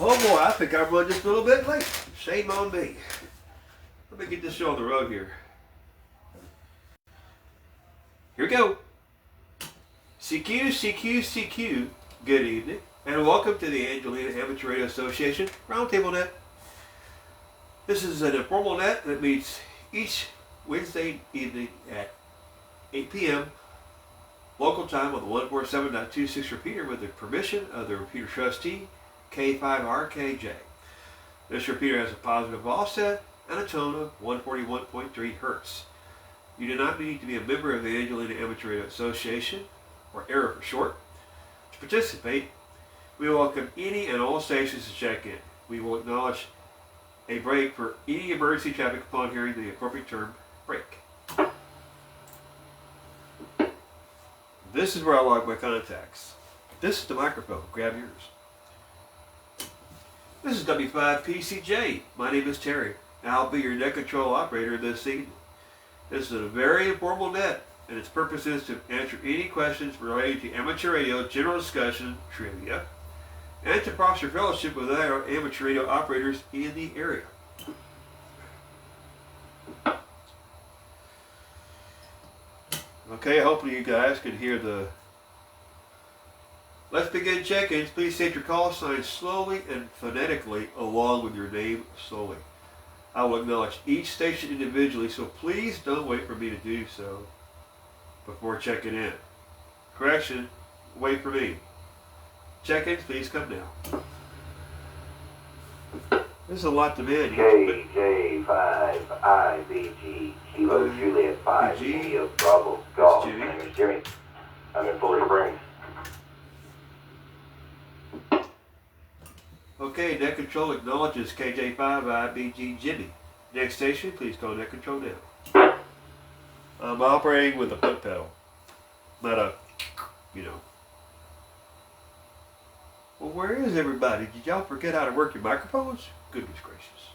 Oh boy, I think I run just a little bit late. Shame on me. Let me get this show on the road here. Here we go. CQ, CQ, CQ. Good evening, and welcome to the Angelina Amateur Radio Association Roundtable Net. This is an informal net that meets each Wednesday evening at 8 p.m. local time on the 147.26 repeater with the permission of the repeater trustee, K5RKJ. This repeater has a positive offset and a tone of 141.3 hertz. You do not need to be a member of the Angelina Amateur Radio Association, or ARA for short, to participate. We welcome any and all stations to check in. We will acknowledge a break for any emergency traffic upon hearing the appropriate term, break. This is where I log my contacts. This is the microphone. Grab yours. This is W5PCJ. My name is Terry, and I'll be your net control operator this evening. This is a very informal net, and its purpose is to answer any questions related to amateur radio, general discussion, trivia, and to foster fellowship with our amateur radio operators in the area. Okay, hopefully you guys can hear the... Let's begin check-ins. Please state your call sign slowly and phonetically along with your name slowly. I will acknowledge each station individually, so please don't wait for me to do so before checking in. Correction, wait for me. Check-ins, please come now. There's a lot to manage. KJ5IBG, Kilo Juliet 5, India, Bravo, Golf. My name is Jimmy. I'm in Fullerton Springs. Okay, net control acknowledges KJ5IBG Jimmy. Next station, please call net control now. I'm operating with a foot pedal, not a, Well, where is everybody? Did y'all forget how to work your microphones? Goodness gracious.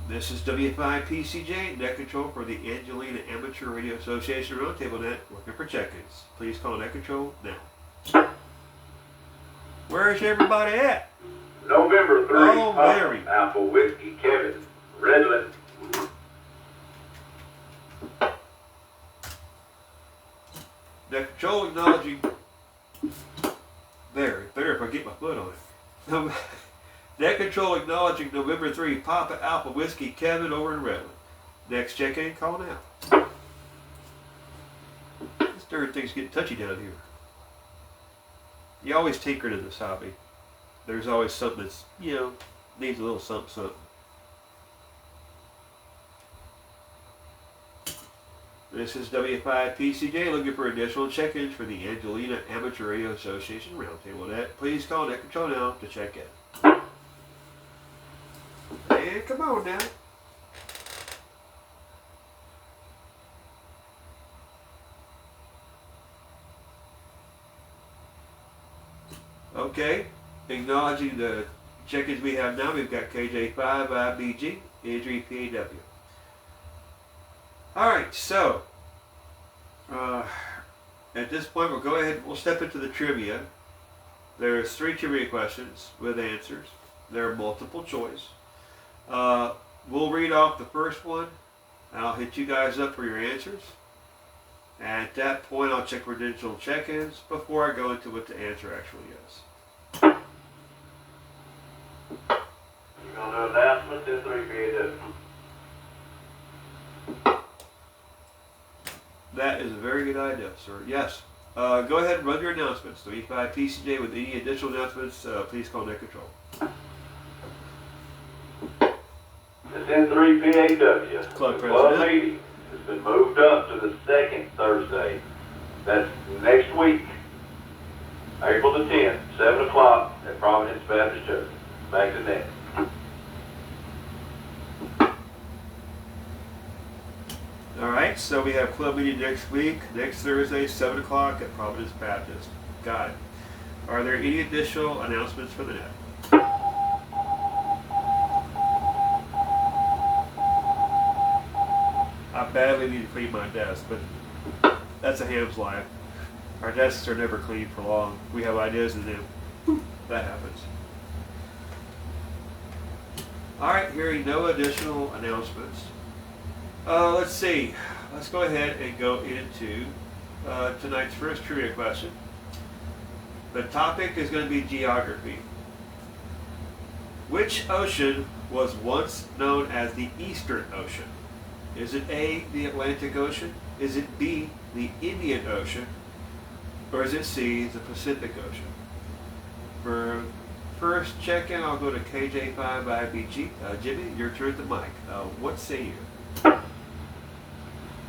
This is W5PCJ, net control for the Angelina Amateur Radio Association Roundtable Net, working for check-ins. Please call net control now. Where is everybody at? November 3, Oh, Mary. Alpha Whiskey, Kevin, Redland. Net control acknowledging. There, it's better if I get my foot on it. Net control acknowledging November 3, Papa Alpha Whiskey, Kevin over in Redland. Next check-in, call now. This darn thing's getting touchy down here. You always tinker to this hobby. There's always something that's, needs a little something. This is W5PCJ looking for additional check-ins for the Angelina Amateur Radio Association Roundtable Net. Please call net control now to check in. And come on now. Okay, acknowledging the check-ins we have now, we've got KJ5IBG, Andrew PAW. Alright, so, at this point we'll go ahead, we'll step into the trivia. There's 3 trivia questions with answers. They're multiple choice. We'll read off the first one. I'll hit you guys up for your answers. At that point, I'll check for additional check-ins before I go into what the answer actually is. You're going to do announcements in 3PAW. That is a very good idea, sir. Yes. Go ahead and run your announcements. 35PCJ with any additional announcements, please call net control. It's in 3PAW. Club The president. meeting has been moved up to the second Thursday. That's next week, April the 10th, 7 o'clock at Providence Baptist Church. Back to next. Alright, so we have club meeting next week, next Thursday, 7 o'clock at Providence Baptist. Got it. Are there any additional announcements for the net? I badly need to clean my desk, but that's a ham's life. Our desks are never clean for long. We have ideas and then that happens. All right, hearing no additional announcements. Let's see. Let's go ahead and go into tonight's first trivia question. The topic is going to be geography. Which ocean was once known as the Eastern Ocean? Is it A, the Atlantic Ocean? Is it B, the Indian Ocean? Or is it C, the Pacific Ocean? For first check-in, I'll go to KJ5IBG. Jimmy, your turn at the mic. What say you?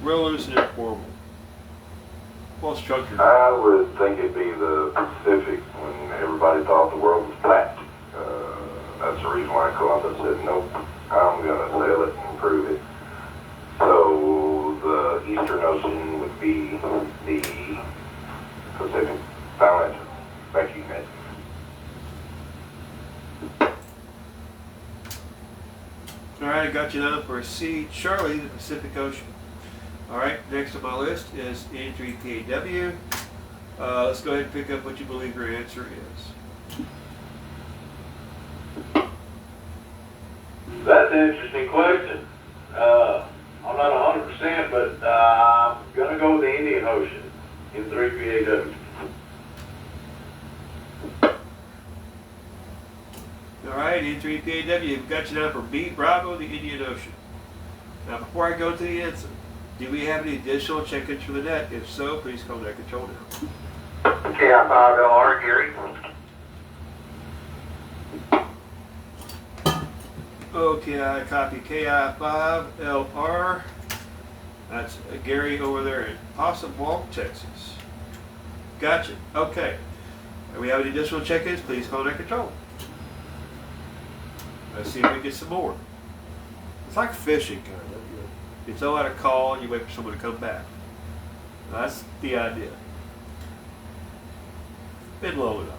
Real loose and informal. Well structured. I would think it'd be the Pacific when everybody thought the world was flat. That's the reason why Columbus said, nope, I'm going to sail it and prove it. So the Eastern Ocean would be the Pacific. Final answer. Back to you, Ned. All right, I got you down for C, Charlie, the Pacific Ocean. All right, next on my list is N3PAW. Let's go ahead and pick up what you believe your answer is. That's an interesting question. I'm not 100%, but I'm going to go with the Indian Ocean in 3PAW. All right, N3PAW, we've got you down for B, Bravo, the Indian Ocean. Now, before I go to the answer, do we have any additional check-ins for the net? If so, please call net control now. KI5LR, Gary. Okay, I copy KI5LR. That's Gary over there in Possum Walk, Texas. Gotcha. Okay. Do we have any additional check-ins? Please call net control. Let's see if we can get some more. It's like fishing, kind of. You throw out a call and you wait for someone to come back. That's the idea. Been loaded up.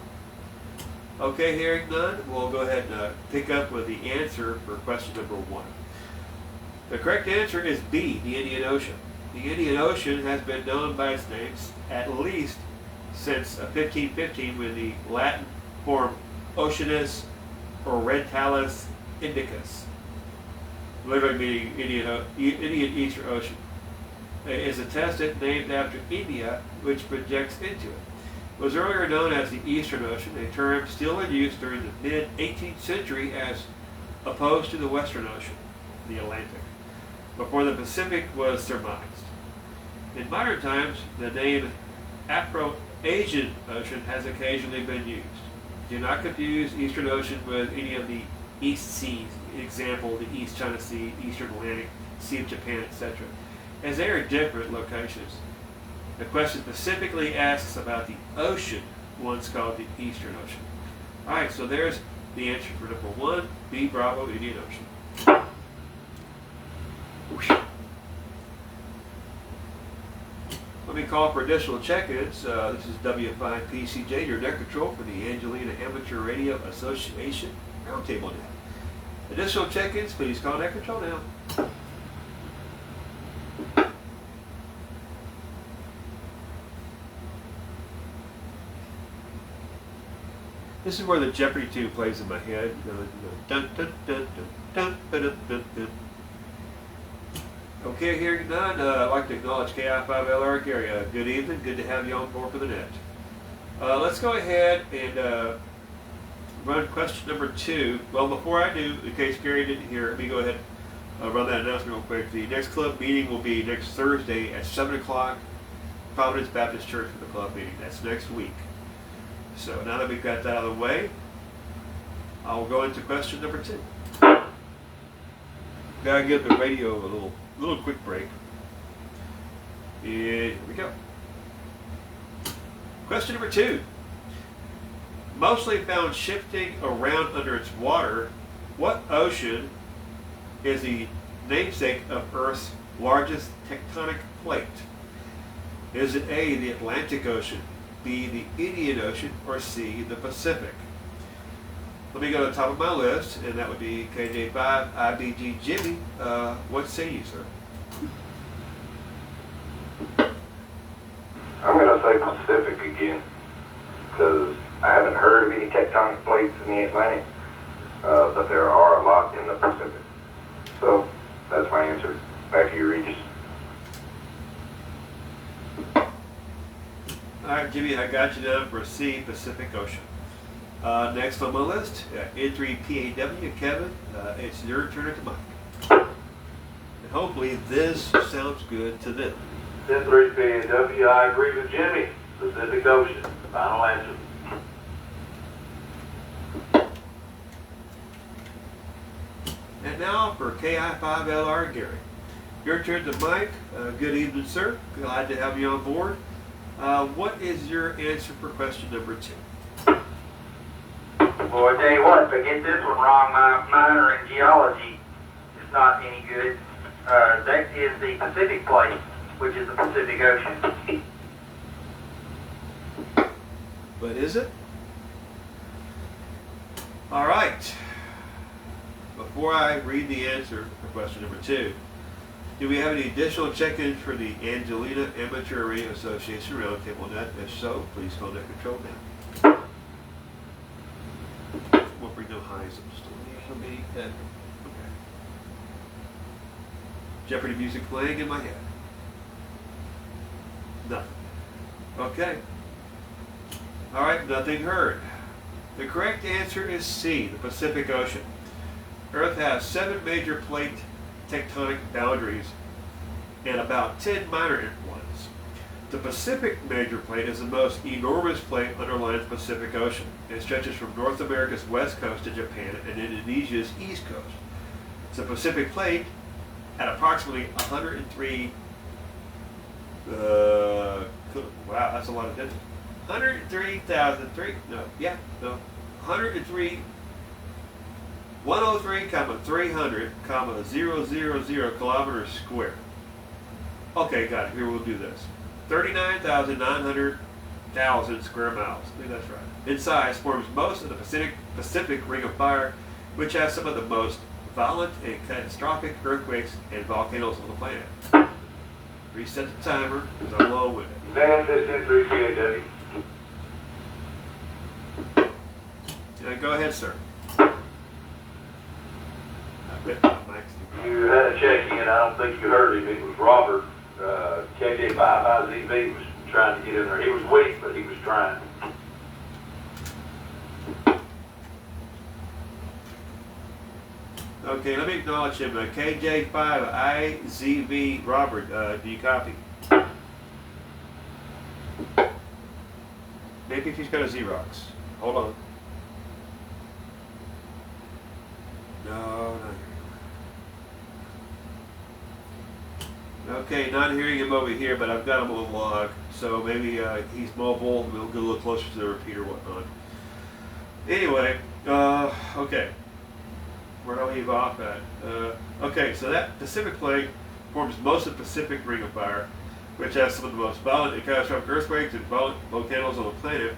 Okay, hearing none, we'll go ahead and pick up with the answer for question number 1. The correct answer is B, the Indian Ocean. The Indian Ocean has been known by its names at least since 1515, when the Latin form Oceanus Orientalis Indicus, literally meaning Indian Eastern Ocean, is attested, named after India, which projects into it. It was earlier known as the Eastern Ocean, a term still in use during the mid-18th century as opposed to the Western Ocean, the Atlantic, before the Pacific was surmised. In modern times, the name Afro-Asian Ocean has occasionally been used. Do not confuse Eastern Ocean with any of the East Seas, example, the East China Sea, Eastern Atlantic, Sea of Japan, etc., as they are different locations. The question specifically asks about the ocean once called the Eastern Ocean. Alright, so there's the answer for number 1, B, Bravo, Indian Ocean. Let me call for additional check-ins. This is W5PCJ, your net control for the Angelina Amateur Radio Association Roundtable Net. Additional check-ins, please call net control now. This is where the Jeopardy tune plays in my head. Dun, dun, dun, dun, dun, dun, dun, dun. Okay, hearing none, I'd like to acknowledge KI5LR Gary. Good evening. Good to have you on board for the net. Let's go ahead and run question number 2. Well, before I do, in case Gary didn't hear, let me go ahead and run that announcement real quick. The next club meeting will be next Thursday at 7 o'clock, Providence Baptist Church for the club meeting. That's next week. So now that we've got that out of the way, I'll go into question number 2. Gotta give the radio a little quick break. And here we go. Question number 2. Mostly found shifting around under its water, what ocean is the namesake of Earth's largest tectonic plate? Is it A, the Atlantic Ocean, B, the Indian Ocean, or C, the Pacific? Let me go to the top of my list, and that would be KJ5, IBG Jimmy. What say you, sir? I'm going to say Pacific again, because I I haven't heard of any tectonic plates in the Atlantic, but there are a lot in the Pacific. So that's my answer. Back to you, Regis. All right, Jimmy, I got you down for C, Pacific Ocean. Next on my list, N3PAW, Kevin, it's your turn to Mike. And hopefully this sounds good to them. N3PAW, I agree with Jimmy. Pacific Ocean. Final answer. And now for KI5LR, Gary. Your turn to Mike. Good evening, sir. Glad to have you on board. What is your answer for question number 2? Well, I tell you what, if I get this one wrong, my minor in geology is not any good. That is the Pacific Plate, which is the Pacific Ocean. But is it? All right. Before I read the answer for question number 2, do we have any additional check-ins for the Angelina Amateur Radio Association Roundtable Net? If so, please call net control now. Won't bring no highs. Okay. Jeopardy music playing in my head. Nothing. Okay. All right, nothing heard. The correct answer is C, the Pacific Ocean. Earth has 7 major plate tectonic boundaries and about 10 minor ones. The Pacific major plate is the most enormous plate underlying the Pacific Ocean. It stretches from North America's west coast to Japan and Indonesia's east coast. The Pacific plate, at approximately 103, wow, that's a lot of distance. 103, 103,300, kilometers square. Okay, got it. Here we'll do this. 39,900,000 square miles. I think that's right. In size, forms most of the Pacific Ring of Fire, which has some of the most violent and catastrophic earthquakes and volcanoes on the planet. Reset the timer, because I'm low with it. Man, this N3PAW. Go ahead, sir. I bet my mic's too You had a check-in. I don't think you heard him. It was Robert. KJ5IZV was trying to get in there. He was weak, but he was trying. Okay, let me acknowledge him. KJ5IZV Robert, do you copy? Maybe if he's got a Xerox. Hold on. No, not here. Okay, not hearing him over here, but I've got him on log. So maybe he's mobile. We'll get a little closer to the repeater, whatnot. Anyway, okay. Where do I leave off at? Okay, so that Pacific plate forms most of the Pacific Ring of Fire, which has some of the most violent and catastrophic earthquakes and violent volcanoes on the planet.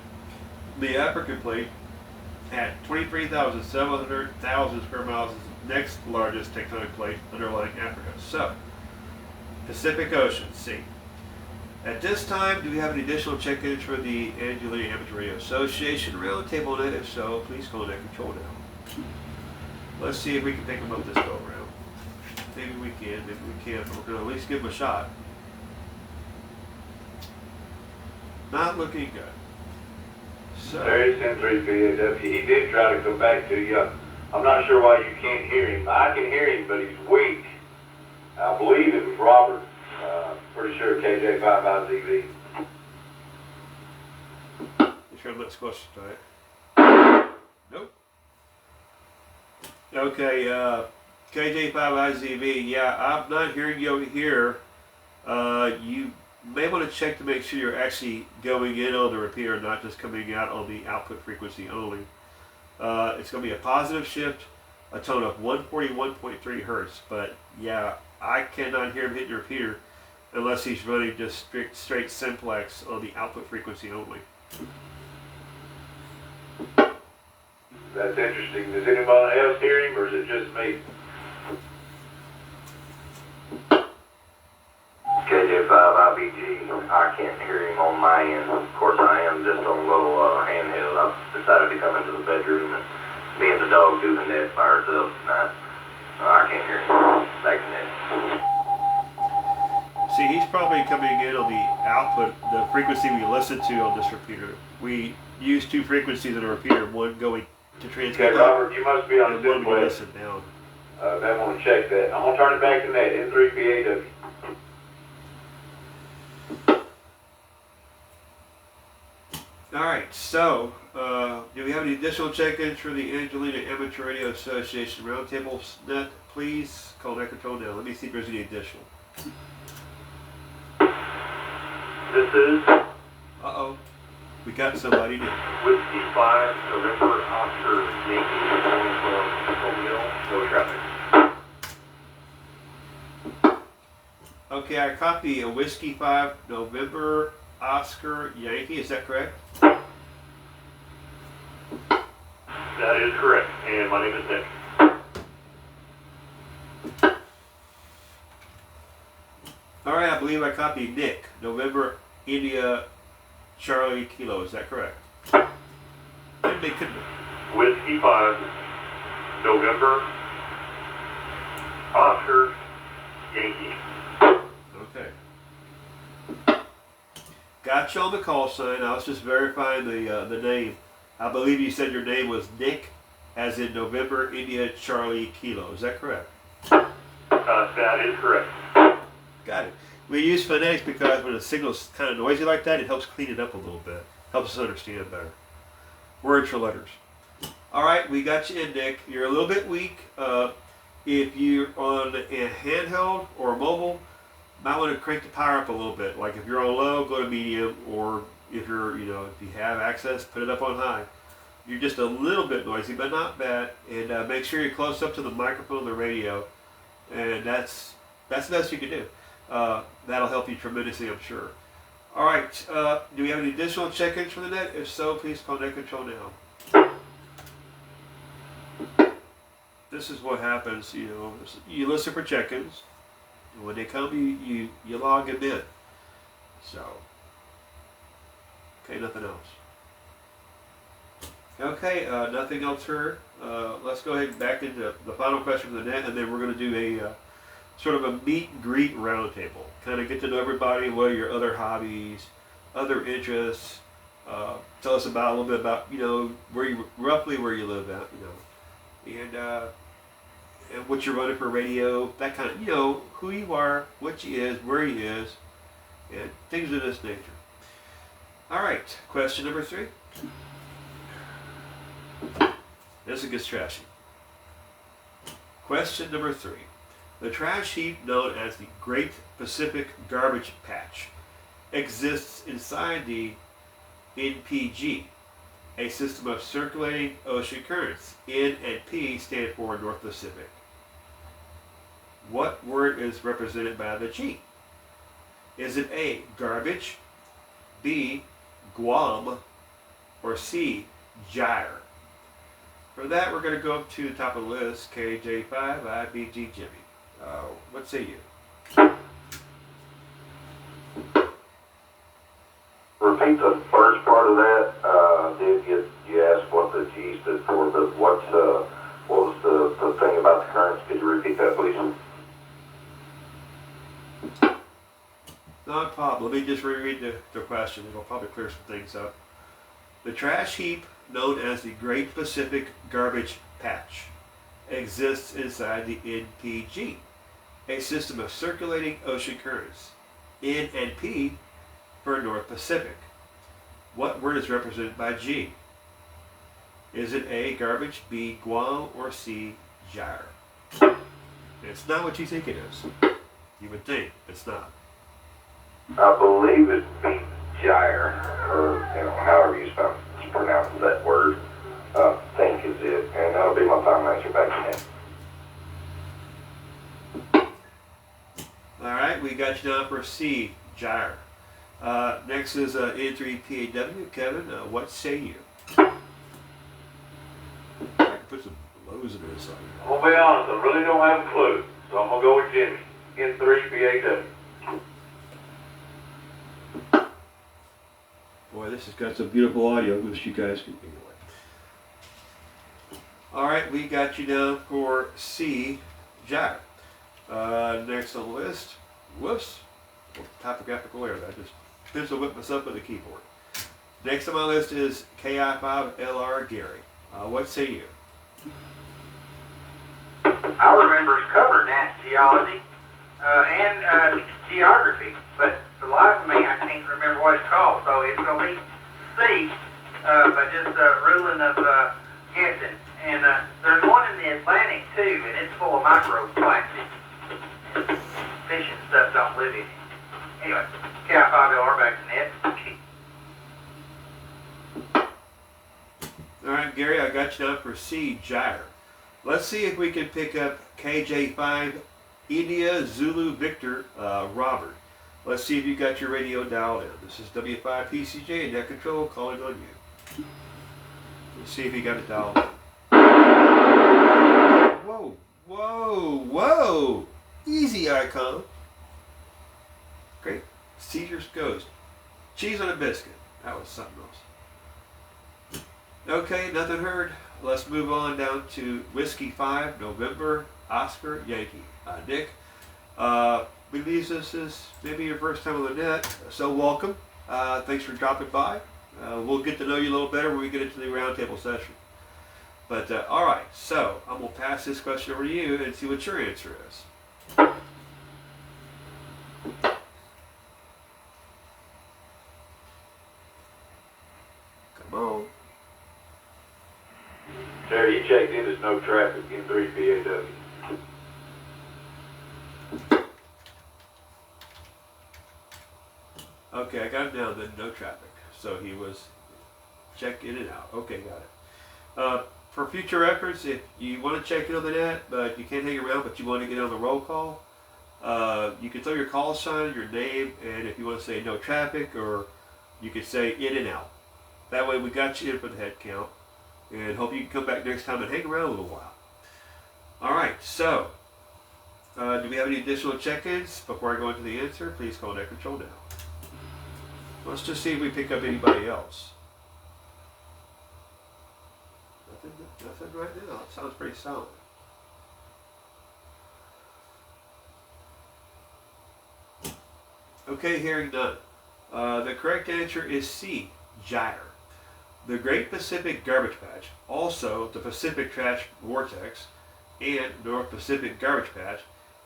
The African plate, at 23,700,000 square miles, is the next largest tectonic plate underlying Africa. So, Pacific Ocean, C. At this time, do we have any additional check-ins for the Angelina Amateur Radio Association Roundtable Net? If so, please call net control now. Let's see if we can pick them up this go around. Maybe we can, maybe we can't. We're going to at least give them a shot. Not looking good. So, There's N3PAW. He did try to come back to you. I'm not sure why you can't hear him. I can hear him, but he's weak. I believe it was Robert. Pretty sure KJ5IZV. you sure let's go tonight? Nope. Okay, KJ5IZV, yeah, I'm not hearing you over here. You may want to check to make sure you're actually going in on the repeater, not just coming out on the output frequency only. It's going to be a positive shift, a tone of 141.3 hertz, but yeah, I cannot hear him hitting the repeater unless he's running just straight simplex on the output frequency only. That's interesting. Does anybody else hear him, or is it just me? KJ5IBG, I can't hear him on my end. Of course, I am just on a little handheld. decided to come into the bedroom, and me and the dog do the net by ourselves tonight. I can't hear him. Back to net. See, he's probably coming in on the output, the frequency we listen to on this repeater. We use two frequencies in a repeater, one going to transmit Okay, Robert, you must be on and the one we duplex. listen down. I want to check that. I'm going to turn it back to net, N3PAW. All right, so do we have any additional check-ins for the Angelina Amateur Radio Association Roundtable Net? Please call that control now. Let me see if there's any additional. This is Uh-oh. We got somebody new. Whiskey 5, November, Oscar, Yankee, calling from Romeo, no traffic. Okay, I copy a Whiskey 5, November, Oscar, Yankee. Is that correct? That is correct, and my name is Nick. All right, I believe I copied Nick, November, India, Charlie, Kilo. Is that correct? And they could be. Whiskey 5, November, Oscar, Yankee. Okay. Got you on the call sign. I was just verifying the name. I believe you said your name was Nick, as in November, India, Charlie, Kilo. Is that correct? That is correct. Got it. We use phonetics because when a signal's kind of noisy like that, it helps clean it up a little bit. Helps us understand better. Words for letters. All right, we got you in, Nick. You're a little bit weak. If you're on a handheld or mobile, might want to crank the power up a little bit. Like if you're on low, go to medium, or if you're, if you have access, put it up on high. You're just a little bit noisy, but not bad. And make sure you're close up to the microphone, the radio, and that's the best you can do. That'll help you tremendously, I'm sure. All right. Do we have any additional check-ins for the net? If so, please call net control now. This is what happens. You listen for check-ins. When they come, you log them in. So, okay, nothing else. Okay, nothing else heard. Let's go ahead and back into the final question for the net, and then we're going to do a sort of a meet and greet roundtable. Kind of get to know everybody. What are your other hobbies, other interests? Tell us about a little bit about roughly where you live at, and what you're running for radio, that kind of, who you are, what you is, where you is, and things of this nature. All right, question number 3. This gets trashy. Question number 3. The trash heap known as the Great Pacific Garbage Patch exists inside the NPG, a system of circulating ocean currents. N and P stand for North Pacific. What word is represented by the G? Is it A, garbage, B, Guam, or C, gyre? For that, we're going to go up to the top of the list, KJ5, IBG Jimmy. What say you? Repeat the first part of that. You asked what the G stood for, but what was the thing about the currents? Could you repeat that, please? Not a problem. Let me just reread the question. It'll probably clear some things up. The trash heap, known as the Great Pacific Garbage Patch, exists inside the NPG, a system of circulating ocean currents. N and P for North Pacific. What word is represented by G? Is it A, garbage, B, Guam, or C, gyre? It's not what you think it is. You would think. It's not. I believe it'd be gyre, or however you pronounce that word. Think is it, and that'll be my final answer back to him. All right, we got you down for C, gyre. Next is N3PAW. Kevin, what say you? I can put some lows in this. I'm going to be honest, I really don't have a clue. So I'm going to go with Jimmy, N3PAW. Boy, this has got some beautiful audio. I wish you guys could hear it. All right, we got you down for C, Jack. Next on the list, whoops, typographical error. I just pencil whipped myself with the keyboard. Next on my list is KI5LR Gary. What say you? I remember us covering that geology and geography, but for the life of me, I can't remember what it's called. So it's going to be C, but just ruling of guessing. And there's one in the Atlantic too, and it's full of microplastics. Fish and stuff don't live in it. Anyway, KI5LR back to net. All right, Gary, I got you down for C, Gyre. Let's see if we can pick up KJ5 India Zulu Victor Robert. Let's see if you got your radio dialed in. This is W5PCJ and Net Control calling on you. Let's see if you got it dialed in. Whoa, whoa, whoa! Easy, Icon. Great. Caesar's Ghost. Cheese on a biscuit. That was something else. Okay, nothing heard. Let's move on down to Whiskey 5, November, Oscar, Yankee. Nick, believe this is maybe your first time on the net, so welcome. Thanks for dropping by. We'll get to know you a little better when we get into the roundtable session. But all right, so I'm going to pass this question over to you and see what your answer is. Come on. Terry, you checked in, there's no traffic in 3 PAW. Okay, I got him down then, no traffic. So he was check in and out. Okay, got it. For future reference, if you want to check in on the net, but you can't hang around, but you want to get on the roll call, you can throw your call sign, your name, and if you want to say no traffic, or you can say in and out. That way we got you in for the head count, and hope you can come back next time and hang around a little while. All right, so do we have any additional check-ins before I go into the answer? Please call Net Control now. Let's just see if we pick up anybody else. Nothing right now. It sounds pretty solid. Okay, hearing none. The correct answer is C, Gyre. The Great Pacific Garbage Patch, also the Pacific Trash Vortex and North Pacific Garbage Patch,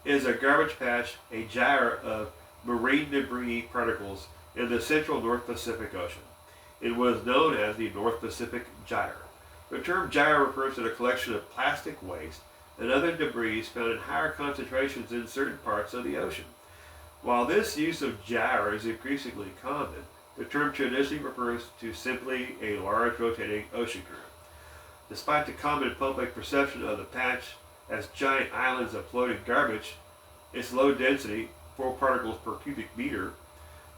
is a garbage patch, a gyre of marine debris particles in the central North Pacific Ocean. It was known as the North Pacific Gyre. The term gyre refers to the collection of plastic waste and other debris found in higher concentrations in certain parts of the ocean. While this use of gyre is increasingly common, the term traditionally refers to simply a large rotating ocean current. Despite the common public perception of the patch as giant islands of floating garbage, its low density, 4 particles per cubic meter,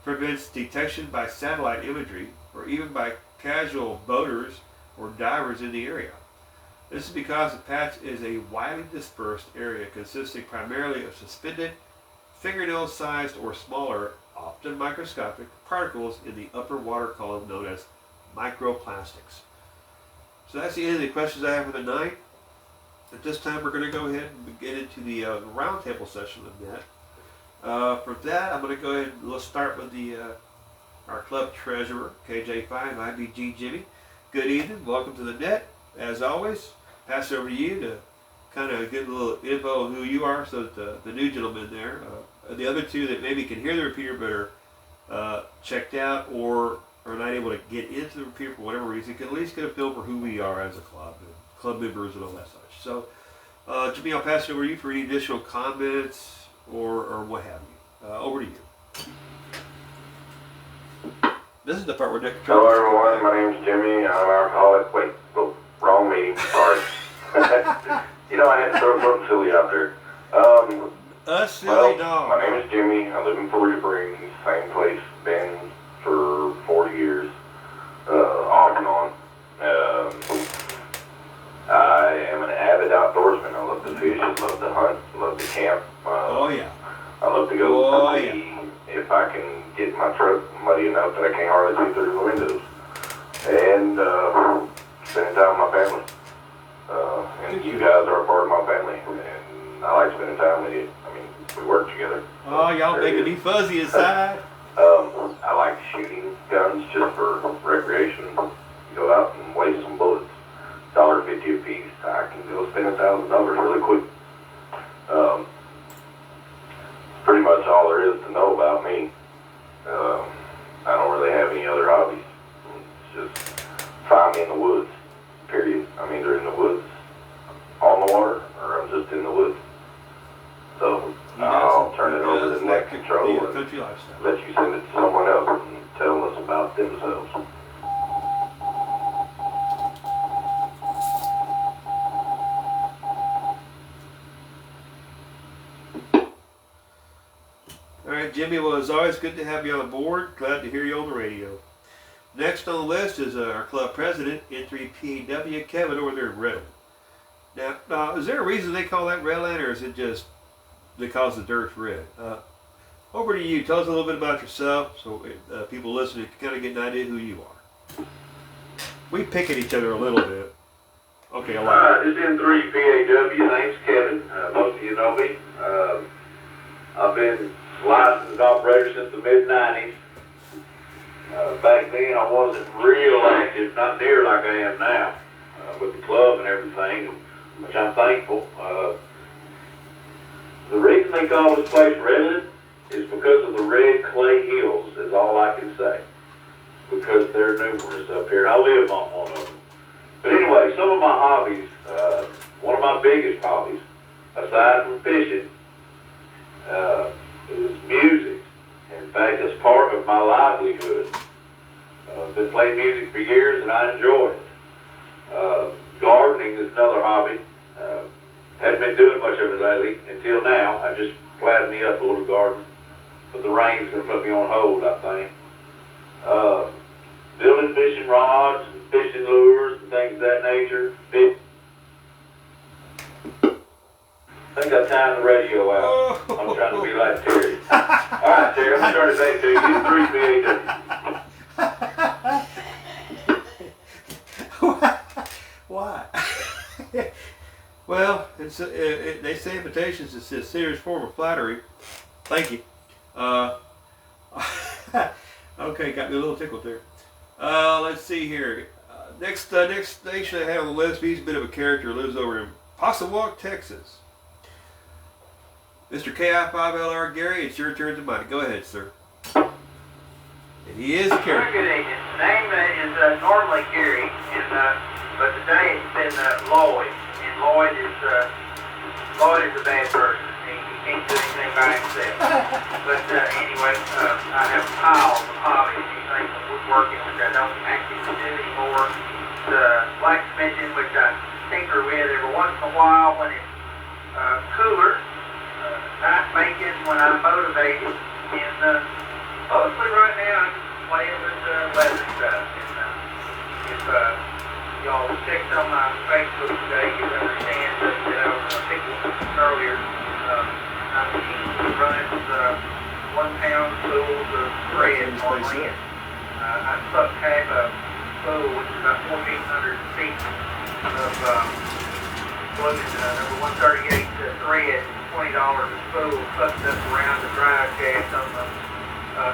prevents detection by satellite imagery or even by casual boaters or divers in the area. This is because the patch is a widely dispersed area consisting primarily of suspended, fingernail-sized or smaller, often microscopic, particles in the upper water column known as microplastics. So that's the end of the questions I have for the night. At this time we're going to go ahead and get into the roundtable session of that. For that, I'm going to go ahead and let's start with our club treasurer, KJ5, IBG Jimmy. Good evening. Welcome to the net. As always, pass it over to you to kind of get a little info on who you are so that the new gentleman there, the other two that maybe can hear the repeater but are checked out or are not able to get into the repeater for whatever reason, can at least get a feel for who we are as a club and club members and all that such. So, Jimmy, I'll pass it over to you for any additional comments or what have you. Over to you. This is the part where Nick. Hello everyone, my name is Jimmy. I'm an alcoholic. Wait, oh, wrong meeting. Sorry. You know, I had to throw something silly out there. A silly dog. My name is Jimmy. I live in Florida Springs, same place, been for 40 years, off and on. I am an avid outdoorsman. I love to fish, love to hunt, love to camp. Oh yeah. I love to go if I can get my truck muddy enough that I can't hardly see through the windows. And spending time with my family. you guys are a part of my family, and I like spending time with you. I mean, we work together. Oh, y'all making me fuzzy inside. I like shooting guns just for recreation. Go out and waste some bullets. $1.50 a piece. I can go spend $1,000 really quick. Pretty much all there is to know about me. I don't really have any other hobbies. It's just find me in the woods, period. I'm either in the woods, on the water, or I'm just in the woods. So I'll turn it over to Net Control and country lifestyle. let you send it to someone else and tell us about themselves. All right, Jimmy, well, it's always good to have you on board. Glad to hear you on the radio. Next on the list is our club president, N3PW, Kevin, over there in Redland. Now, is there a reason they call that Redland, or is it just because the dirt's red? Over to you. Tell us a little bit about yourself so people listening can kind of get an idea who you are. We pick at each other a little bit. Okay, I like it. This is N3PAW. Name's Kevin. Most of you know me. I've been licensed operator since the mid-90s. Back then I wasn't real active, not near like I am now, with the club and everything, which I'm thankful. The reason they call this place Redland is because of the red clay hills, is all I can say. Because they're numerous up here. I live on one of them. But anyway, some of my hobbies, one of my biggest hobbies, aside from fishing, is music. In fact, it's part of my livelihood. I've been playing music for years and I enjoy it. Gardening is another hobby. Hadn't been doing much of it lately until now. I just planted me up a little garden. But the rain's going to put me on hold, I think. Building fishing rods and fishing lures and things of that nature. I think I timed the radio out. I'm trying to be like Terry. All right, Terry, I'm going to turn it back to you. 3PAW. Why? Well, they say invitations is a serious form of flattery. Thank you. Okay, got me a little tickled there. Let's see here. Next station I have on the list, he's a bit of a character, lives over in Possum Walk, Texas. Mr. KI5LR Gary, it's your turn to mic. Go ahead, sir. And he is a character. Good evening. The name is normally Gary, but today it's been Lloyd. And Lloyd is a bad person. He can't do anything by himself. But anyway, I have piles of hobbies and things of woodworking, which I don't actually do anymore. The blacksmithing, which I tinker with every once in a while when it's cooler. Knife making when I'm motivated. And mostly right now I'm just playing with leather stuff. And if y'all checked on my Facebook today, you'd understand that I was picking earlier. I'm running 1 pound spools of thread on land. I sucked half a spool, which is about 1,400 feet of floated number 138 thread, $20 a spool, sucked up around the drive shaft on the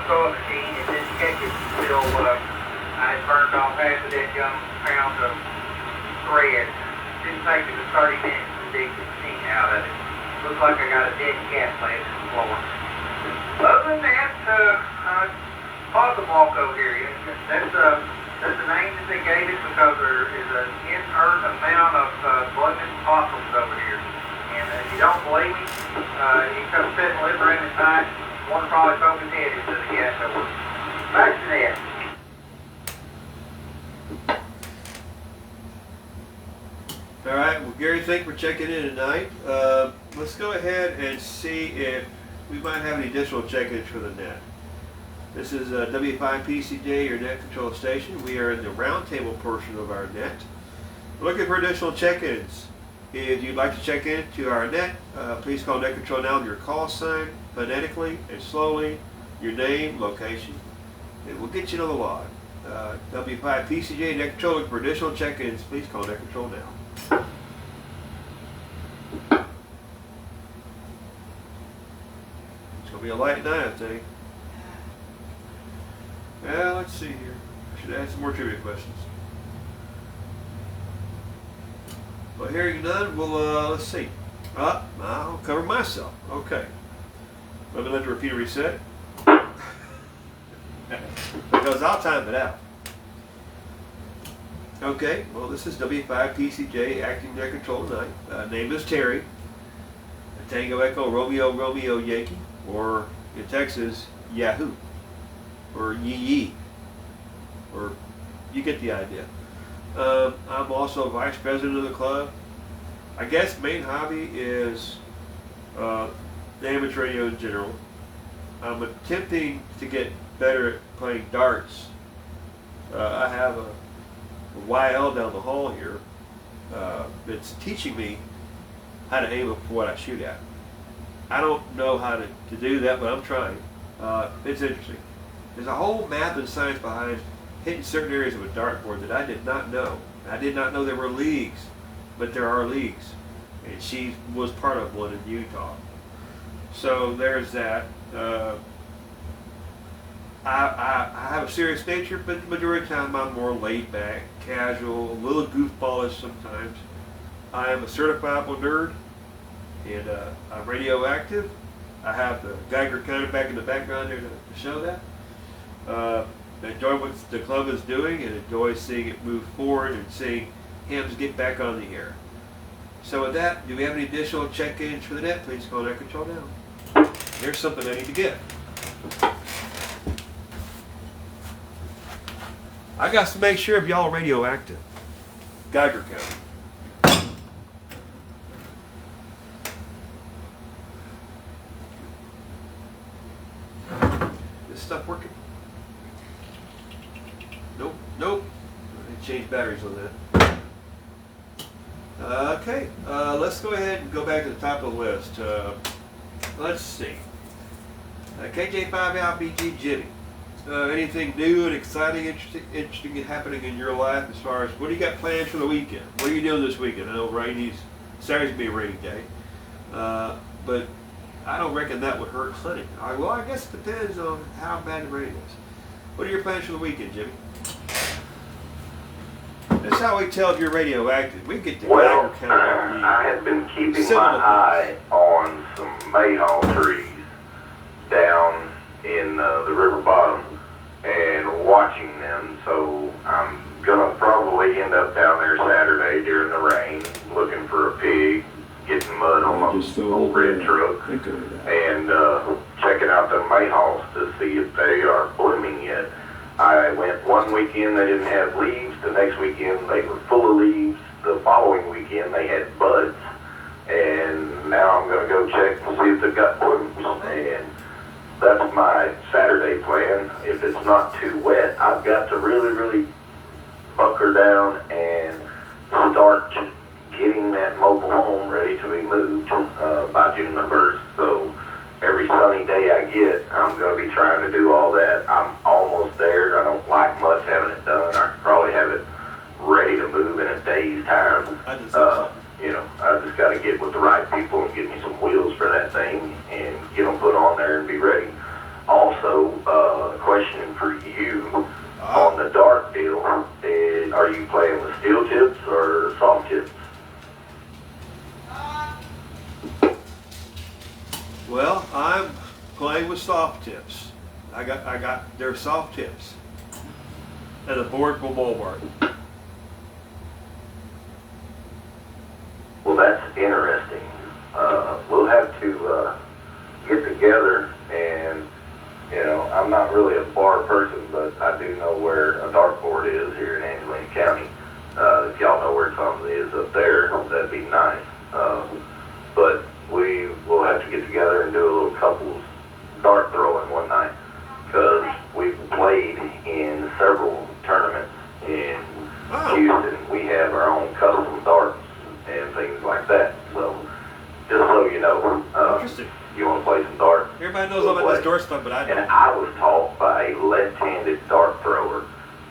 sewing machine, and didn't catch it until I had burned off half of that young pound of thread. Didn't take it but 30 minutes to dig the machine out of it. Looks like I got a dead cat laying in the floor. Other than that, Possum Walk over here, that's the name that they gave it because there is an inert amount of bloodless possums over here. And if you don't believe me, you come sit and live around at night, one probably poke his head into the gas door. Back to that. All right, well, Gary, thank you for checking in tonight. Let's go ahead and see if we might have any additional check-ins for the net. This is W5PCJ, your net control station. We are in the roundtable portion of our net. We're looking for additional check-ins. If you'd like to check in to our net, please call Net Control now with your call sign, phonetically and slowly, your name, location, and we'll get you on the line. W5PCJ, Net Control, looking for additional check-ins. Please call Net Control now. gonna be a light night, I think. Yeah, let's see here. I should ask some more trivia questions. Well, hearing none, well, let's see. I'll cover myself. Okay. Let me let the repeater reset. Because I'll time it out. Okay, well, this is W5PCJ acting their control tonight. Name is Terry. Tango Echo Romeo Romeo Yankee, or in Texas, Yahoo, or Yee Yee, or you get the idea. I'm also vice president of the club. I guess main hobby is the amateur radio in general. I'm attempting to get better at playing darts. I have a YL down the hall here that's teaching me how to aim for what I shoot at. I don't know how to do that, but I'm trying. It's interesting. There's a whole math and science behind hitting certain areas of a dartboard that I did not know. I did not know there were leagues, but there are leagues. And she was part of one in Utah. So there's that. I have a serious nature, but the majority of the time I'm more laid back, casual, a little goofballish sometimes. I am a certifiable nerd, and I'm radioactive. I have the Geiger counter back in the background there to show that. I enjoy what the club is doing and enjoy seeing it move forward and seeing hymns get back on the air. So with that, do we have any additional check-ins for the net? Please call that control down. Here's something I need to get. I got to make sure if y'all are radioactive. Geiger counter. This stuff working? Nope, nope. I need to change batteries on that. Okay, let's go ahead and go back to the top of the list. Let's see. KJ5LBG Jimmy. Anything new and exciting, interesting happening in your life as far as what do you got planned for the weekend? What are you doing this weekend? I know Saturday's gonna be a rainy day, but I don't reckon that would hurt hunting. Well, I guess it depends on how bad the rain is. What are your plans for the weekend, Jimmy? That's how we tell if you're radioactive. We get the Well, Geiger counter. I have been keeping Similar my eye on some mayhaw trees down in the river bottom and watching them. So I'm gonna probably end up down there Saturday during the rain, looking for a pig, getting mud on my old red truck, and checking out the mayhaws to see if they are blooming yet. I went one weekend, they didn't have leaves. The next weekend, they were full of leaves. The following weekend, they had buds. And now I'm going to go check and see if they've got blooms. And that's my Saturday plan. If it's not too wet, I've got to really, really bunker down and start getting that mobile home ready to be moved by June the 1st. So every sunny day I get, I'm going to be trying to do all that. I'm almost there. I don't like much having it done. I could probably have it ready to move in a day's time. You know, I just got to get with the right people and get me some wheels for that thing and get them put on there and be ready. Also, a question for you on the dart deal. Are you playing with steel tips or soft tips? Well, I'm playing with soft tips. I got their soft tips at a board from Walmart. Well, that's interesting. We'll have to get together and, you know, I'm not really a bar person, but I do know where a dartboard is here in Angelina County. If y'all know where something is up there, that'd be nice. But we will have to get together and do a little couples dart throwing one night, because we've played in several tournaments in Houston. We have our own custom darts and things like that. So just so you know, Interesting. you want to play some darts? Everybody knows all about this dart stuff, but I And don't. I was taught by a left-handed dart thrower,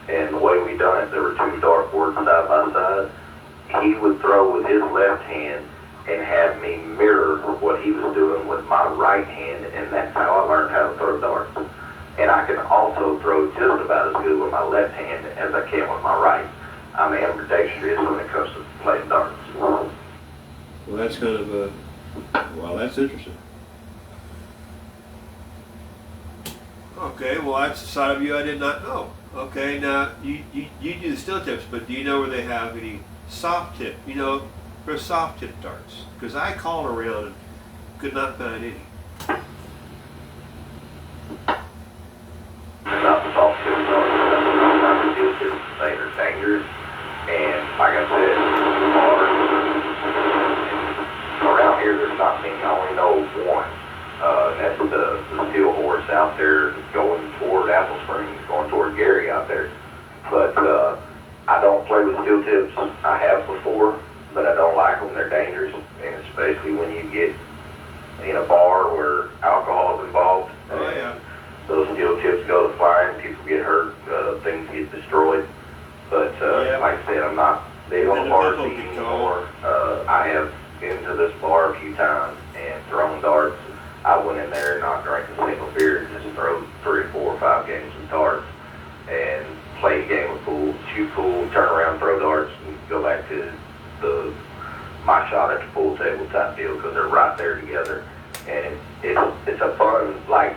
and the way we done it, there were two dartboards side by side. He would throw with his left hand, and had me mirror what he was doing with my right hand, and that's how I learned how to throw darts. And I can also throw just about as good with my left hand as I can with my right. I'm ambidextrous when it comes to playing darts. Well, that's kind of a, well, that's interesting. Okay, well, that's a side of you I did not know. Okay, now, you do the steel tips, but do you know where they have any soft tip, for soft tip darts? Because I called around and could not find any. Not the soft tips, not the steel tips. They are dangerous. And like I said, around here there's not many. I only know one. That's the Steel Horse out there going toward Apple Springs, going toward Gary out there. But I don't play with steel tips. I have before, but I don't like them. They're dangerous, and especially when you get in a bar where alcohol is involved. Oh, yeah. Those steel tips go to flying, people get hurt, things get destroyed. But like I said, I'm not big on bar scene anymore. I have been to this bar a few times and thrown darts. I went in there and not drank a single beer, just throw 3 or 4 or 5 games of darts and play a game of pool, shoot pool, turn around, throw darts, and go back to my shot at the pool table type deal, because they're right there together. And it's a fun, like,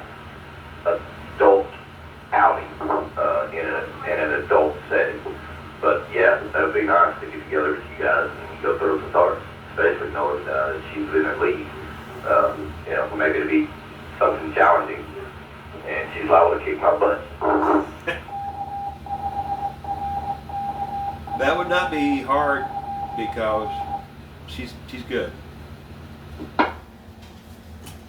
adult outing in an adult setting. But yeah, that would be nice to get together with you guys and go throw some darts, especially knowing she's in the league. Maybe it'd be something challenging, and she's liable to kick my butt. That would not be hard because she's good. All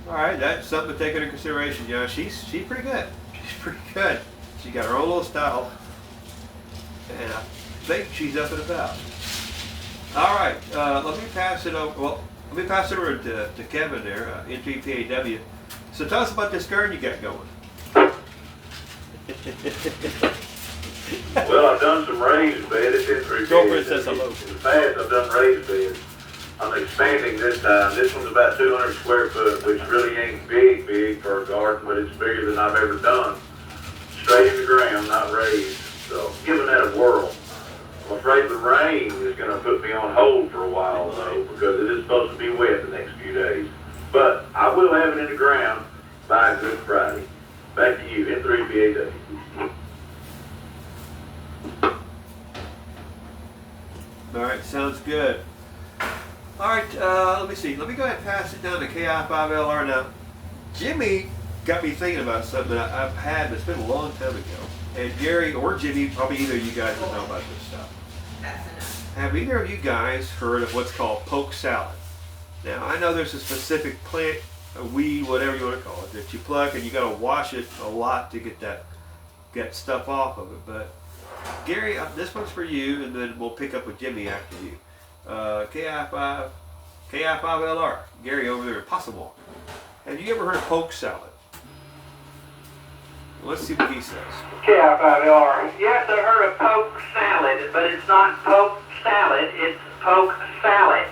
right, that's something to take into consideration. She's pretty good. She's pretty good. She got her own little style, and I think she's up and about. All right, let me pass it over. Well, let me pass it over to Kevin there, N3PAW. So tell us about this garden you got going. Well, I've done some raised bed at N3PAW. Girlfriend says hello. In the past, I've done raised beds. I'm expanding this time. This one's about 200 square foot, which really ain't big for a garden, but it's bigger than I've ever done. Straight in the ground, not raised. So, giving that a whirl. I'm afraid the rain is going to put me on hold for a while, though, because it is supposed to be wet the next few days. But I will have it in the ground by Good Friday. Back to you, N3PAW. All right, sounds good. All right, let me see. Let me go ahead and pass it down to KI5LR now. Jimmy got me thinking about something that I've had, but it's been a long time ago. And Gary or Jimmy, probably either of you guys will know about this stuff. Have either of you guys heard of what's called poke salad? Now, I know there's a specific plant, a weed, whatever you want to call it, that you pluck, and you got to wash it a lot to get stuff off of it. But Gary, this one's for you, and then we'll pick up with Jimmy after you. KI5LR, Gary over there at Possum Walk. Have you ever heard of poke salad? Let's see what he says. KI5LR. Yes, I've heard of poke salad, but it's not poke salad, it's poke salad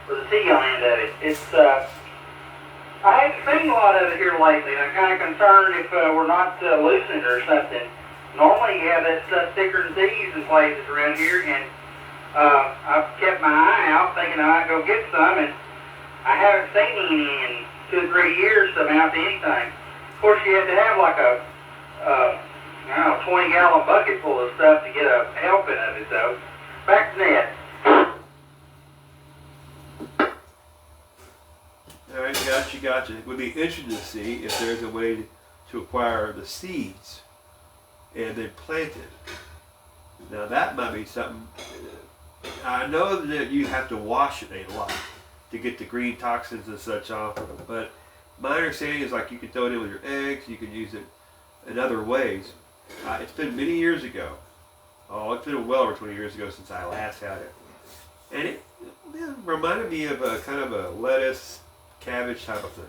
with a T on the end of it. It's, I haven't seen a lot of it here lately, and I'm kind of concerned if we're not losing it or something. Normally you have that stuff thicker than thieves in places around here, and I've kept my eye out thinking I might go get some, and I haven't seen any in 2 or 3 years to amount to anything. Of course, you have to have like a 20-gallon bucket full of stuff to get a helping of it, though. Back to Ned. All right, gotcha. It would be interesting to see if there's a way to acquire the seeds and then plant it. Now that might be something. I know that you have to wash it a lot to get the green toxins and such off of it, but my understanding is like you can throw it in with your eggs, you can use it in other ways. It's been many years ago. Oh, it's been well over 20 years ago since I last had it. And it reminded me of a kind of a lettuce, cabbage type of thing.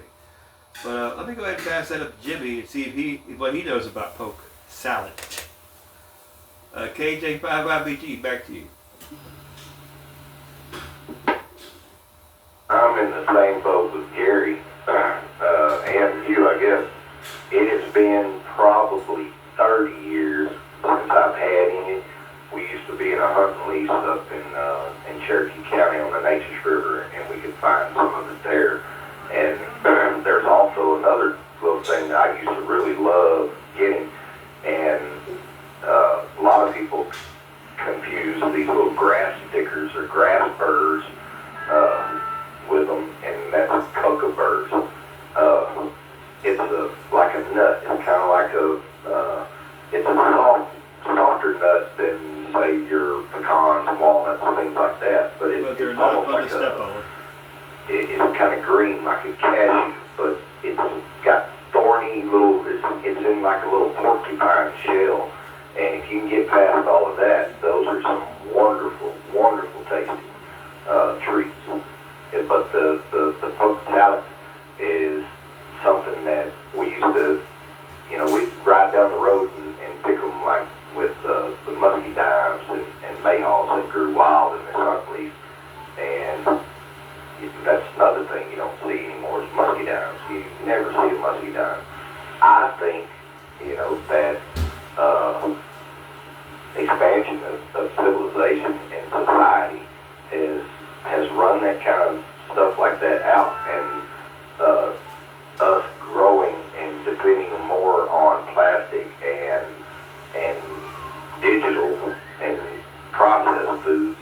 But let me go ahead and pass that up to Jimmy and see what he knows about poke salad. KJ5IBT, back to you. same boat with Gary and you, I guess. It has been probably 30 years since I've had any. We used to be in a hunting lease up in Cherokee County on the Neches River, and we could find some of it there. And there's also another little thing that I used to really love getting, and a lot of people confuse these little grass stickers or grass burrs with them, and that's cocoa burrs. It's like a nut. It's kind of like it's a softer nut than, say, your pecans, walnuts, and things like that. But they're it's not almost fun like to step on. it's kind of green, like a cashew, but it's got thorny little, it's in like a little porcupine shell. And if you can get past all of that, those are some wonderful, wonderful tasting treats. But the poke salad is something that we used to, we'd ride down the road and pick them like with the musky dimes and mayhaws that grew wild in the hunt leaf. And that's another thing you don't see anymore is musky dimes. You never see a musky dime. I think, that expansion of civilization and society has run that kind of stuff like that out, and us growing and depending more on plastic and digital and processed foods.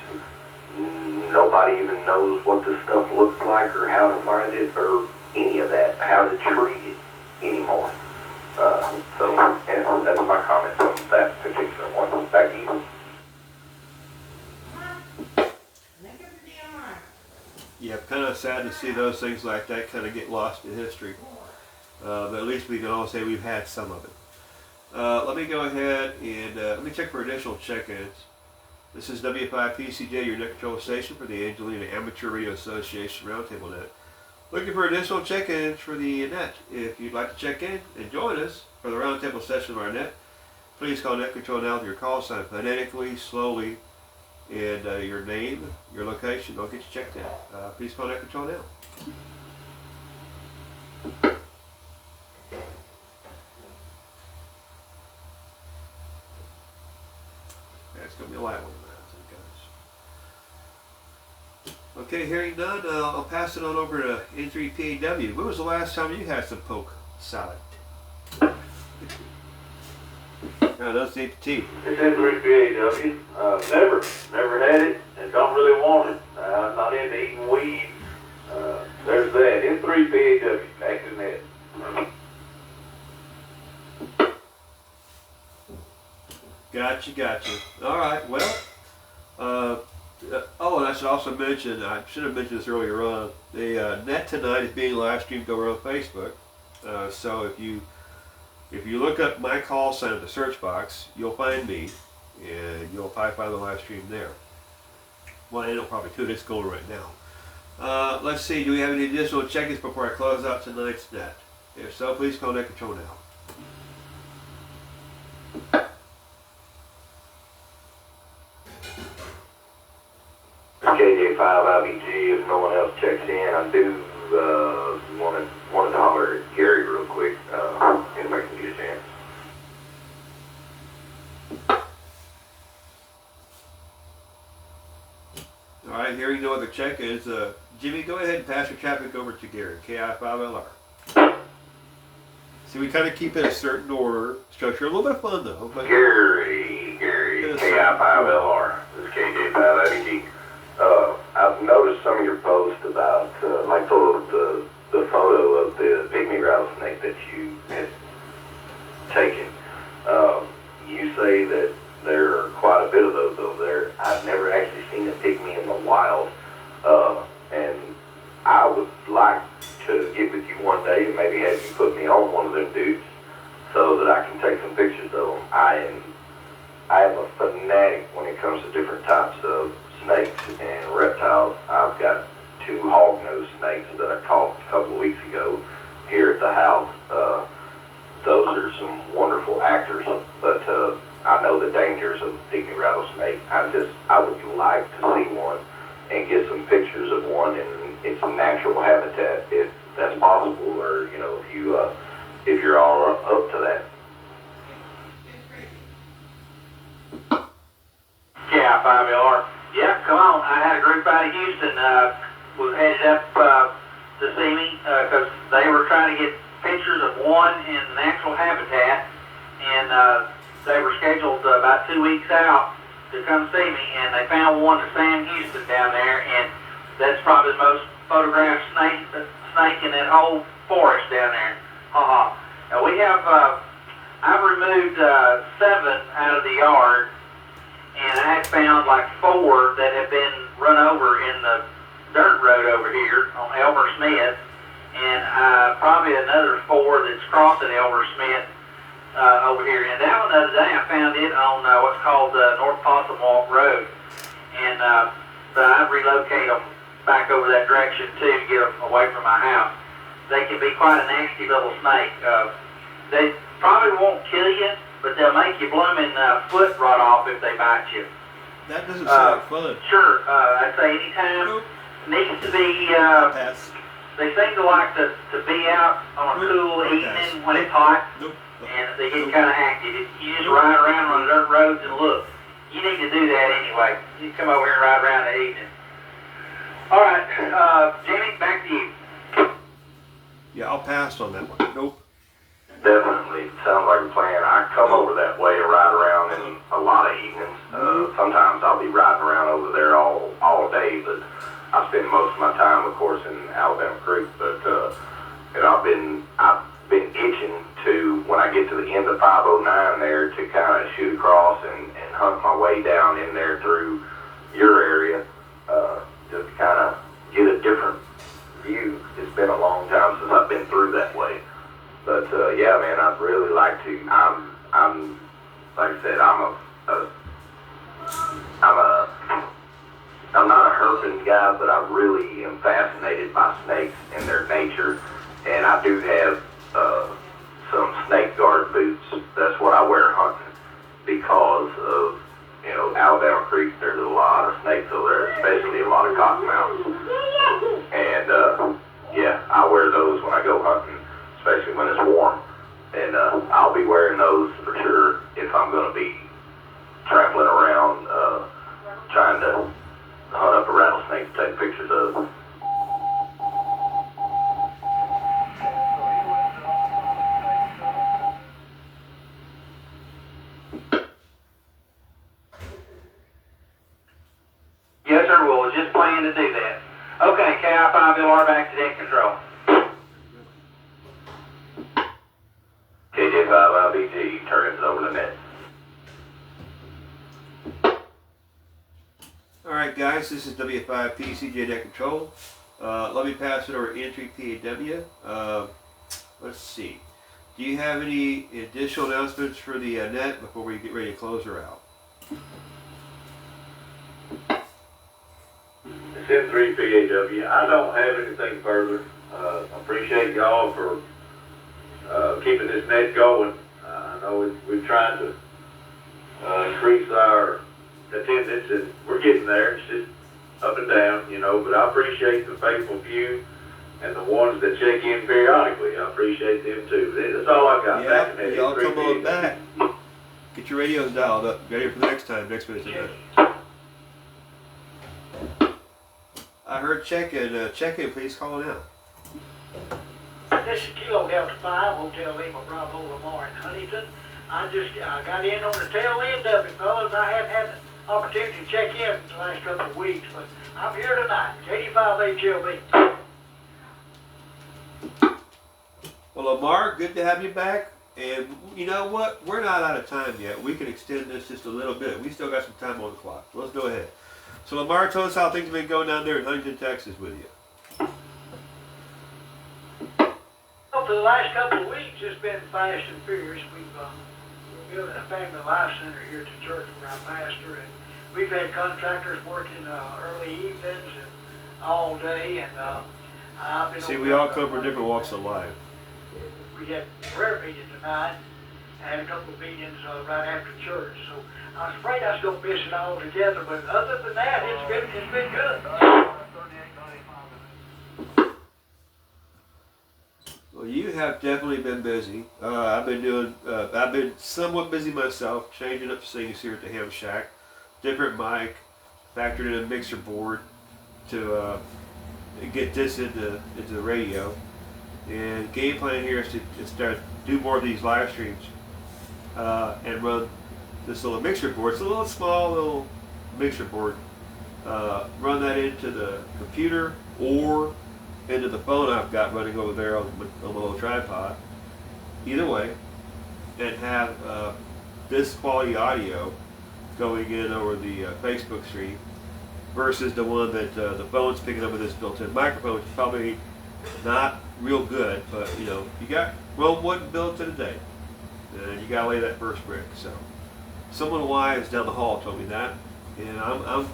Nobody even knows what this stuff looks like or how to find it or any of that, how to treat it anymore. So that's my comment on that particular one. Back to you. Yeah, kind of sad to see those things like that kind of get lost in history. But at least we can all say we've had some of it. Let me go ahead and let me check for additional check-ins. This is W5PCJ, your net control station for the Angelina Amateur Radio Association Roundtable Net. Looking for additional check-ins for the net. If you'd like to check in and join us for the roundtable session of our net, please call Net Control now with your call sign phonetically, slowly, and your name, your location. I'll get you checked in. Please call Net Control now. That's going to be a light one. Okay, hearing none, I'll pass it on over to N3PAW. When was the last time you had some poke salad? That's the tea. It's N3PAW. Never had it and don't really want it. I'm not into eating weed. There's that. N3PAW. Back to net. Gotcha. All right, well, and I should also mention, I should have mentioned this earlier on, the net tonight is being live streamed over on Facebook. So if you look up my call sign in the search box, you'll find me, and you'll probably find the live stream there. Well, I know probably too, it's going right now. Let's see, do we have any additional check-ins before I close out tonight's net? If so, please call Net Control now. KJ5IBG, if no one else checks in, I do want to holler at Gary real quick, if I can get a chance. All right, hearing no other check-ins, Jimmy, go ahead and pass your traffic over to Gary, KI5LR. See, we kind of keep it a certain order, structure. A little bit of fun, though. But Gary, KI5LR. This is KJ5IBG. I've noticed some of your posts about, like the photo of the pygmy rattlesnake that you had taken. You say that there are quite a bit of those over there. I've never actually seen a pygmy in the wild, and I would like to get with you one day and maybe have you put me on one of them dudes so that I can take some pictures of them. I am a fanatic when it comes to different types of snakes and reptiles. I've got 2 hognose snakes that I caught a couple of weeks ago here at the house. Those are some wonderful actors, but I know the dangers of the pygmy rattlesnake. I would like to see one and get some pictures of one its natural habitat, if that's possible, or if you're all up to that. Yeah, 5LR. Yeah, come on. I had a group out of Houston, was headed up to see me, because they were trying to get pictures of one in natural habitat, and they were scheduled about 2 weeks out to come see me, and they found one at Sam Houston down there, and that's probably the most photographed snake in that whole forest down there. Now we have, I've removed 7 out of the yard, and I had found like 4 that have been run over in the dirt road over here on Elmer Smith, and probably another 4 that's crossing Elmer Smith over here. And that one the other day I found it on what's called North Possum Walk Road, and but I relocate them back over that direction too to get them away from my house. They can be quite a nasty little snake. They probably won't kill you, but they'll make your blooming foot rot off if they bite you. That doesn't sound fun. Sure, I'd say anytime. Nope. Needs to be, Pass. they seem to like to be out on a cool evening when it's hot, Nope. and they get kind of active. You just ride around on dirt roads and look. You need to do that anyway. You come over here and ride around that evening. All right, Jimmy, back to you. Yeah, I'll pass on that one. Nope. Definitely sounds like a plan. I come over that way and ride around in a lot of evenings. Sometimes I'll be riding around over there all day, but I spend most of my time, of course, in Alabama Creek. But and I've been itching to, when I get to the end of 509 there, to kind of shoot across and hunt my way down in there through your area, just to kind of get a different view. It's been a long time since I've been through that way. But yeah, man, I'd really like to. I'm like I said, I'm not a herping guy, but I really am fascinated by snakes and their nature. And I do have some snake guard boots. That's what I wear hunting because of, Alabama Creek. There's a lot of snakes over there, especially a lot of cottonmouths. And yeah, I wear those when I go hunting, especially when it's warm. And I'll be wearing those for sure if I'm going to be traveling around trying to hunt up a rattlesnake to take pictures of. Yes, sir, we was just planning to do that. Okay, KI5LR back to deck control. KJ5IBG turns over the net. All right, guys, this is W5P CJ Deck Control. Let me pass it over to Entry PAW. Let's see. Do you have any additional announcements for the net before we get ready to close her out? It's N3 PAW. I don't have anything further. I appreciate y'all for keeping this net going. I know we've tried to increase our attendance, and we're getting there. It's just up and down, but I appreciate the faithful few and the ones that check in periodically. I appreciate them too. That's all I got. Yeah, y'all come on back. Get your radios dialed up. Ready for the next visit. I heard check-in, please call it out. This is Kilo Delta 5, Hotel Lima Bravo Lamar in Huntington. I got in on the tail end of it, fellas. I haven't had the opportunity to check in the last couple of weeks, but I'm here tonight. 85HLB. Well, Lamar, good to have you back. And you know what? We're not out of time yet. We can extend this just a little bit. We still got some time on the clock. So let's go ahead. So Lamar, tell us how things have been going down there in Huntington, Texas with you. Well, for the last couple of weeks, it's been fast and furious. We're building a family life center here at the church where I'm pastor, and we've had contractors working early evenings and all day, and I've been. See, we all come from different walks of life. We had prayer meeting tonight. I had a couple of meetings right after church, so I was afraid I was going to miss it all together. But other than that, it's been good. have definitely been busy. I've been somewhat busy myself, changing up things here at the Ham Shack. Different mic, factored in a mixer board to get this into the radio. And game plan here is to start do more of these live streams and run this little mixer board. It's a little small little mixer board. Run that into the computer or into the phone I've got running over there on my little tripod. Either way, and have this quality audio going in over the Facebook stream versus the one that the phone's picking up with this built-in microphone, which is probably not real good, but you know, you got one built in a day, and you gotta lay that first brick. So, someone wise down the hall told me that, and I'm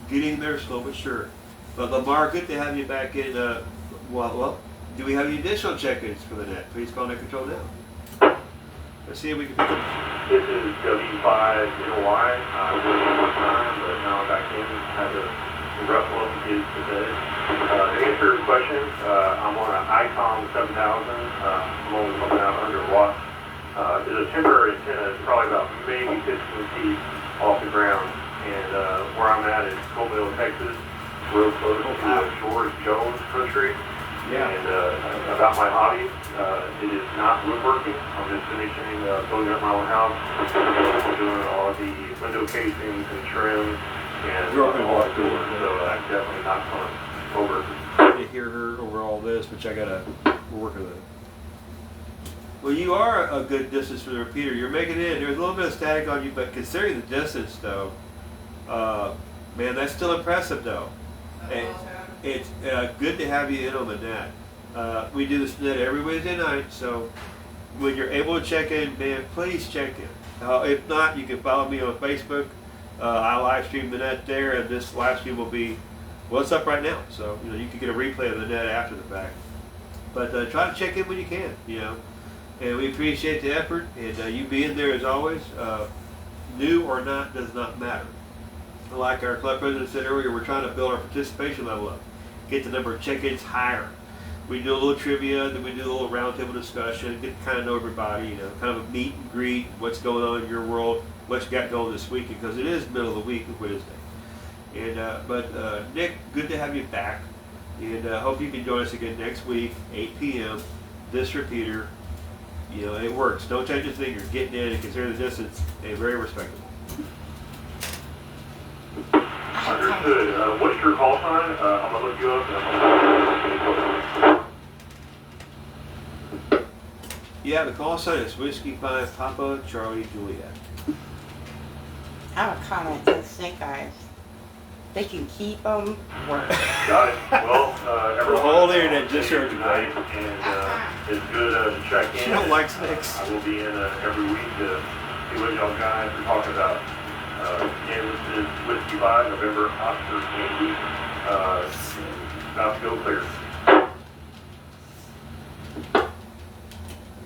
getting there slow but sure. But Lamar, good to have you back in. Well, do we have any additional check-ins for the net? Please call Net Control now. Let's see if we can pick up. This is W5NY. I was in one time, but now I'm back in. Had a rough one to get today. To answer your question, I'm on an ICOM 7000. I'm only coming out 100 watts. It's a temporary antenna. It's probably about maybe 15 feet off the ground. And where I'm at is Coal Mill, Texas, real close to George Jones country. Yeah. And about my hobby, it is not woodworking. I'm just finishing building up my own house. I'm doing all the window casings and trim and all the doors. So that's definitely not fun. Over. To hear her over all this, which we're working on it. Well, you are a good distance from the repeater. You're making it in. There's a little bit of static on you, but considering the distance, though, man, that's still impressive, though. And it's good to have you in on the net. We do this net every Wednesday night, so when you're able to check in, man, please check in. If not, you can follow me on Facebook. I live stream the net there, and this live stream will be, well, it's up right now, so you know you can get a replay of the net after the fact. But try to check in when you can, you know. And we appreciate the effort, and you being there as always. New or not does not matter. Like our club president said earlier, we're trying to build our participation level up, get the number of check-ins higher. We do a little trivia, then we do a little roundtable discussion, get to kind of know everybody, you know, kind of a meet and greet, what's going on in your world, what you got going this weekend, because it is middle of the week, Wednesday. And but Nick, good to have you back, and hope you can join us again next week, 8 p.m. This repeater, you know, it works. Don't change a thing. You're getting in, and consider the distance very respectable. Understood. What's your call sign? I'm going to look you up. Yeah, the call sign is Whiskey 5 Papa Charlie Juliet. I have a comment to the snake eyes. They can keep them working. Got it. Well, everyone. The whole internet just heard you, tonight, buddy. and it's good to check in. She don't like snakes. I will be in every week to see what y'all guys are talking about. Again, this is Whiskey 5, November Oscar Yankee. About to go clear.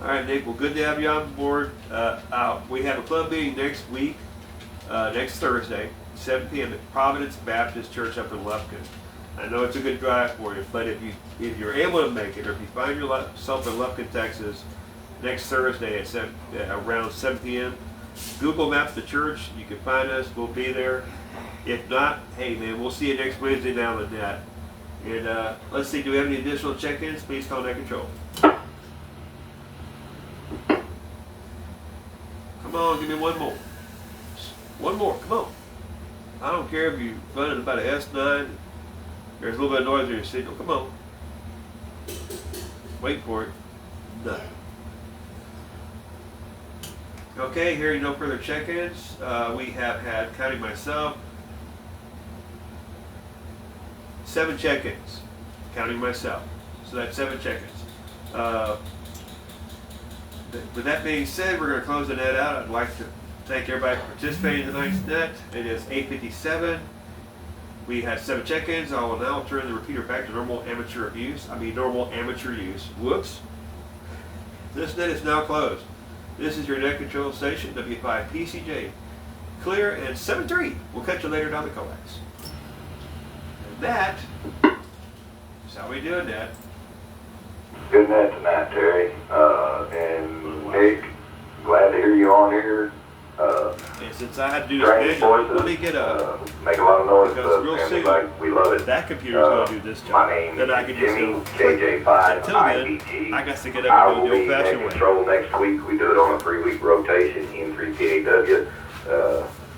All right, Nick. Well, good to have you on board. We have a club meeting next week, next Thursday, 7 p.m. at Providence Baptist Church up in Lufkin. I know it's a good drive for you, but if you're able to make it, or if you find yourself in Lufkin, Texas, next Thursday at around 7 p.m., Google Maps the church. You can find us. We'll be there. If not, hey man, we'll see you next Wednesday down the net. And let's see, do we have any additional check-ins? Please call Net Control. Come on, give me one more. One more, come on. I don't care if you're running about an S9. There's a little bit of noise in your signal. Come on. Wait for it. Nothing. Okay, hearing no further check-ins, we have had, counting myself, 7 check-ins, counting myself. So that's 7 check-ins. With that being said, we're going to close the net out. I'd like to thank everybody for participating in tonight's net. It is 8:57. We had 7 check-ins. I will now turn the repeater back to normal amateur use. Whoops. This net is now closed. This is your Net Control station, W5PCJ. Clear and 7-3. We'll catch you later down the coax. And that is how we do it, Net. Good night tonight, Terry. And Nick, glad to hear you on here. And since I had to do Strange this, voices. let me get a. Make a lot of noise, Because but real man, soon, we love it. That computer's going to do this job. My name Then I is can just Jimmy, go. KJ5 Until then, IBG. I got to get I up and will do the be in old-fashioned way. control next week. We do it on a 3-week rotation in 3PAW,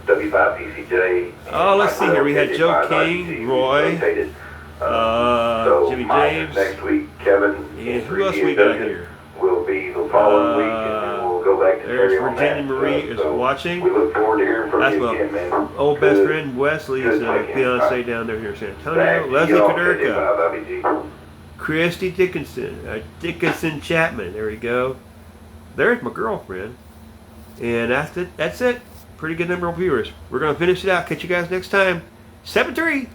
W5PCJ. Oh, let's see here. We had Joe KJ5 King, IBG, Roy, rotated. So Jimmy mine James. is next week, Kevin. And who else we got here? Will be the following week, and then we'll go back to There's Terry on Virginia that. Marie is So watching. we look forward to hearing from That's you my again, man. old best Good. friend Wesley is a Good fiance down there here in San Antonio. Back to Leslie y'all, Kaderka, KJ5 Christy Dickinson, Dickinson Chapman. There we go. There's my girlfriend. And that's it. That's it. Pretty good number of viewers. We're going to finish it out. Catch you guys next time. 7-3.